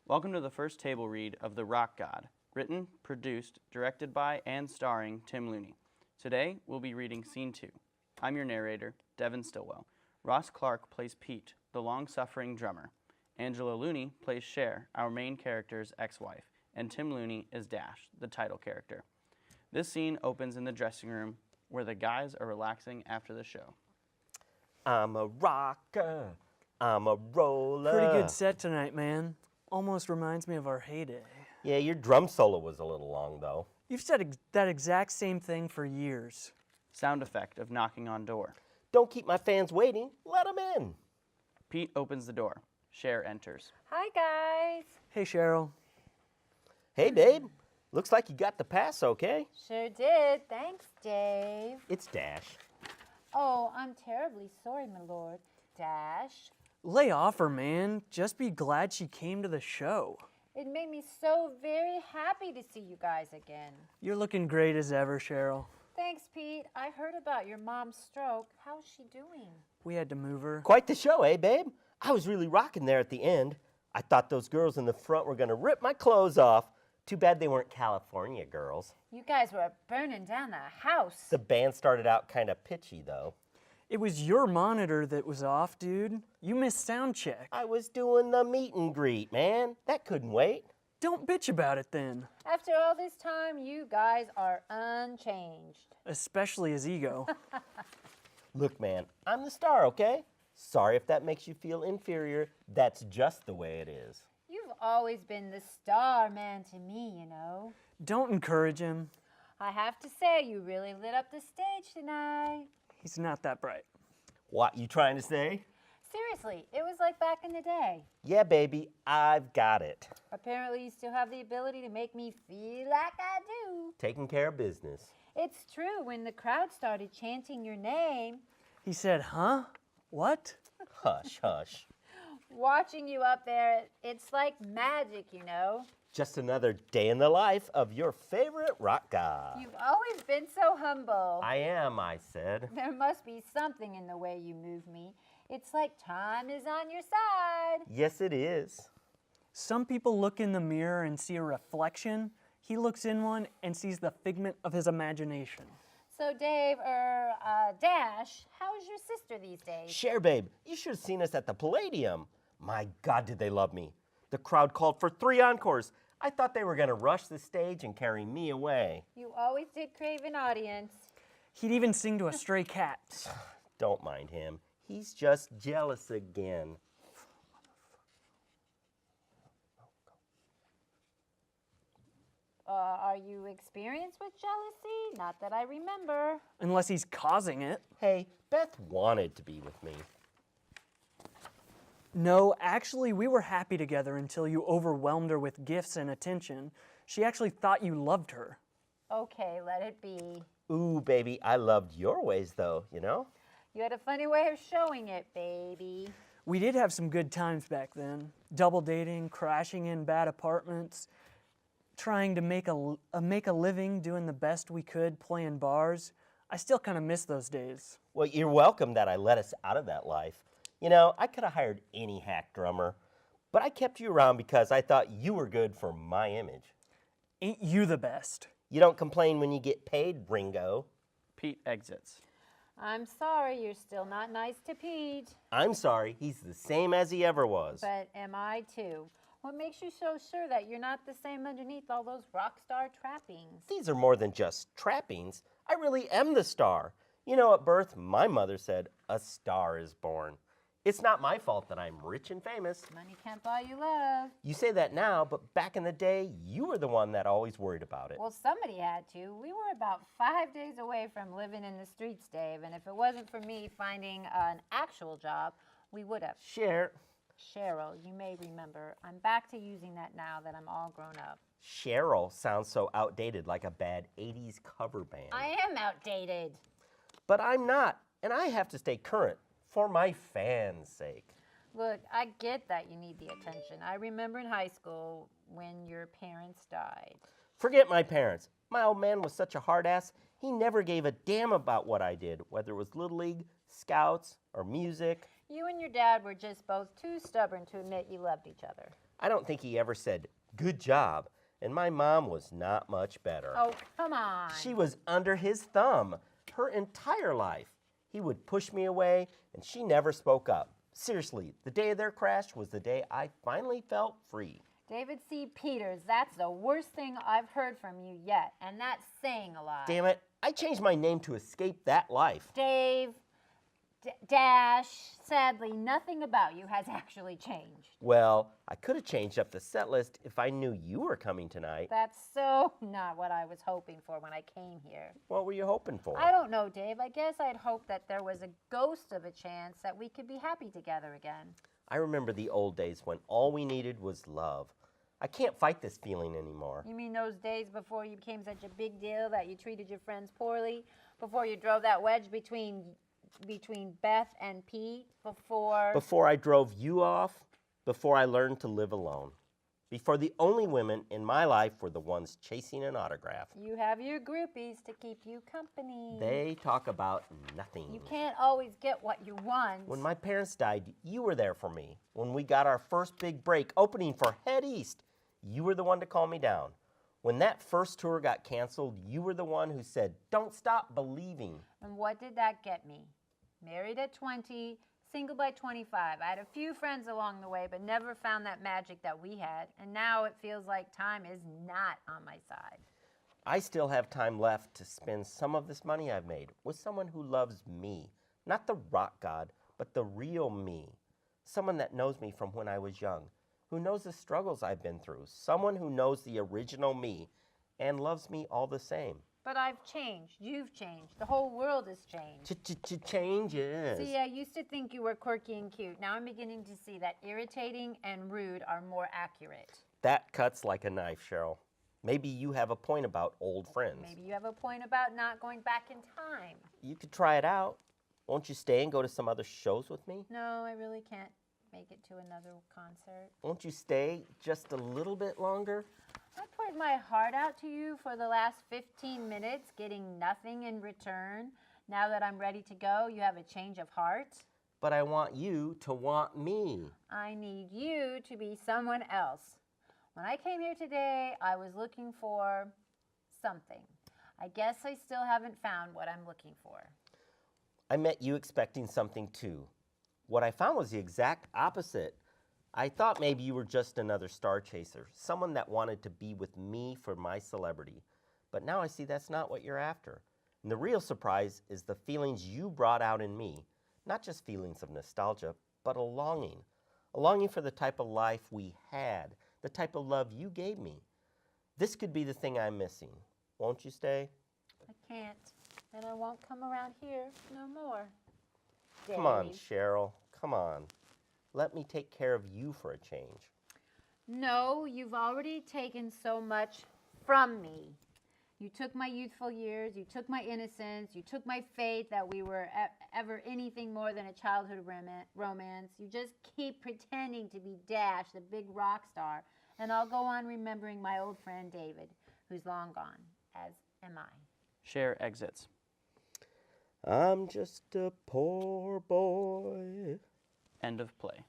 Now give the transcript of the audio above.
Welcome to the first table read of The Rock God, written, produced, directed by, and starring Tim Looney. Today, we'll be reading Scene 2. I'm your narrator, Devin Stillwell. Ross Clark plays Pete, the long-suffering drummer. Angela Looney plays Cher, our main character's ex-wife, and Tim Looney is Dash, the title character. This scene opens in the dressing room, where the guys are relaxing after the show. I'm a rocker, I'm a roller. Pretty good set tonight, man. Almost reminds me of our heyday. Yeah, your drum solo was a little long, though. You've said that exact same thing for years. Sound effect of knocking on door. Don't keep my fans waiting, let them in. Pete opens the door. Cher enters. Hi, guys. Hey, Cheryl. Hey, babe. Looks like you got the pass okay. Sure did. Thanks, Dave. It's Dash. Oh, I'm terribly sorry, my lord. Dash. Lay off her, man. Just be glad she came to the show. It made me so very happy to see you guys again. You're looking great as ever, Cheryl. Thanks, Pete. I heard about your mom's stroke. How's she doing? We had to move her. Quite the show, eh, babe? I was really rocking there at the end. I thought those girls in the front were gonna rip my clothes off. Too bad they weren't California girls. You guys were burning down the house. The band started out kind of pitchy, though. It was your monitor that was off, dude. You missed sound check. I was doing the meet and greet, man. That couldn't wait. Don't bitch about it then, After all this time, you guys are unchanged. especially his ego. Look, man, I'm the star, okay? Sorry if that makes you feel inferior. That's just the way it is. You've always been the star man to me, you know. Don't encourage him. I have to say, you really lit up the stage tonight. He's not that bright. What you trying to say? Seriously, it was like back in the day. Yeah, baby, I've got it. Apparently, you still have the ability to make me feel like I do. Taking care of business. It's true, when the crowd started chanting your name, He said, huh? What? Hush, hush. watching you up there, it's like magic, you know. Just another day in the life of your favorite rock god. You've always been so humble. I am, I said. There must be something in the way you move me. It's like time is on your side. Yes, it is. Some people look in the mirror and see a reflection. He looks in one and sees the figment of his imagination. So, Dave, Dash, how's your sister these days? Cher, babe, you should have seen us at the Palladium. My God, did they love me. The crowd called for 3 encores. I thought they were going to rush the stage and carry me away. You always did crave an audience. He'd even sing to a stray cat. Don't mind him. He's just jealous again. Are you experienced with jealousy? Not that I remember. Unless he's causing it. Hey, Beth wanted to be with me. No, actually, we were happy together until you overwhelmed her with gifts and attention. She actually thought you loved her. Okay, let it be. Ooh, baby, I loved your ways, though, you know? You had a funny way of showing it, baby. We did have some good times back then. Double dating, crashing in bad apartments, trying to make a living, doing the best we could, playing bars. I still kind of miss those days. Well, you're welcome that I let us out of that life. You know, I could have hired any hack drummer, but I kept you around because I thought you were good for my image. Ain't you the best? You don't complain when you get paid, Ringo. Pete exits. I'm sorry, you're still not nice to Pete. I'm sorry, he's the same as he ever was. But am I too? What makes you so sure that you're not the same underneath all those rock star trappings? These are more than just trappings. I really am the star. You know, at birth, my mother said, a star is born. It's not my fault that I'm rich and famous. Money can't buy you love. You say that now, but back in the day, you were the one that always worried about it. Well, somebody had to. We were about 5 days away from living in the streets, Dave, and if it wasn't for me finding an actual job, we would have. Cher. Cheryl, you may remember, I'm back to using that now that I'm all grown up. Cheryl sounds so outdated, like a bad 80s cover band. I am outdated. But I'm not, and I have to stay current for my fans' sake. Look, I get that you need the attention. I remember in high school when your parents died. Forget my parents. My old man was such a hard ass, he never gave a damn about what I did, whether it was Little League, Scouts, or music. You and your dad were just both too stubborn to admit you loved each other. I don't think he ever said, "Good job." And my mom was not much better. Oh, come on. She was under his thumb her entire life. He would push me away, and she never spoke up. Seriously, the day of their crash was the day I finally felt free. David C. Peters, that's the worst thing I've heard from you yet, and that's saying a lot. Damn it, I changed my name to escape that life. Dave, Dash, sadly, nothing about you has actually changed. Well, I could have changed up the set list if I knew you were coming tonight. That's so not what I was hoping for when I came here. What were you hoping for? I don't know, Dave. I guess I'd hoped that there was a ghost of a chance that we could be happy together again. I remember the old days when all we needed was love. I can't fight this feeling anymore. You mean those days before you became such a big deal that you treated your friends poorly? Before you drove that wedge between Beth and Pete? Before I drove you off, before I learned to live alone, before the only women in my life were the ones chasing an autograph. You have your groupies to keep you company. They talk about nothing. You can't always get what you want. When my parents died, you were there for me. When we got our first big break opening for Head East, you were the one to calm me down. When that first tour got canceled, you were the one who said, "Don't stop believing." And what did that get me? Married at 20, single by 25. I had a few friends along the way, but never found that magic that we had. And now it feels like time is not on my side. I still have time left to spend some of this money I've made with someone who loves me. Not the rock god, but the real me. Someone that knows me from when I was young, who knows the struggles I've been through. Someone who knows the original me and loves me all the same. But I've changed. You've changed. The whole world has changed. Changes. See, I used to think you were quirky and cute. Now I'm beginning to see that irritating and rude are more accurate. That cuts like a knife, Cheryl. Maybe you have a point about old friends. Maybe you have a point about not going back in time. You could try it out. Won't you stay and go to some other shows with me? No, I really can't make it to another concert. Won't you stay just a little bit longer? I poured my heart out to you for the last 15 minutes, getting nothing in return. Now that I'm ready to go, you have a change of heart. But I want you to want me. I need you to be someone else. When I came here today, I was looking for something. I guess I still haven't found what I'm looking for. I met you expecting something too. What I found was the exact opposite. I thought maybe you were just another star chaser, someone that wanted to be with me for my celebrity. But now I see that's not what you're after. And the real surprise is the feelings you brought out in me. Not just feelings of nostalgia, but a longing for the type of life we had, the type of love you gave me. This could be the thing I'm missing. Won't you stay? I can't, and I won't come around here no more. Come on, Dave. Cheryl. Come on. Let me take care of you for a change. No, you've already taken so much from me. You took my youthful years, you took my innocence, you took my faith that we were ever anything more than a childhood romance. You just keep pretending to be Dash, the big rock star, and I'll go on remembering my old friend David, who's long gone, as am I. Cher exits. I'm just a poor boy. End of play.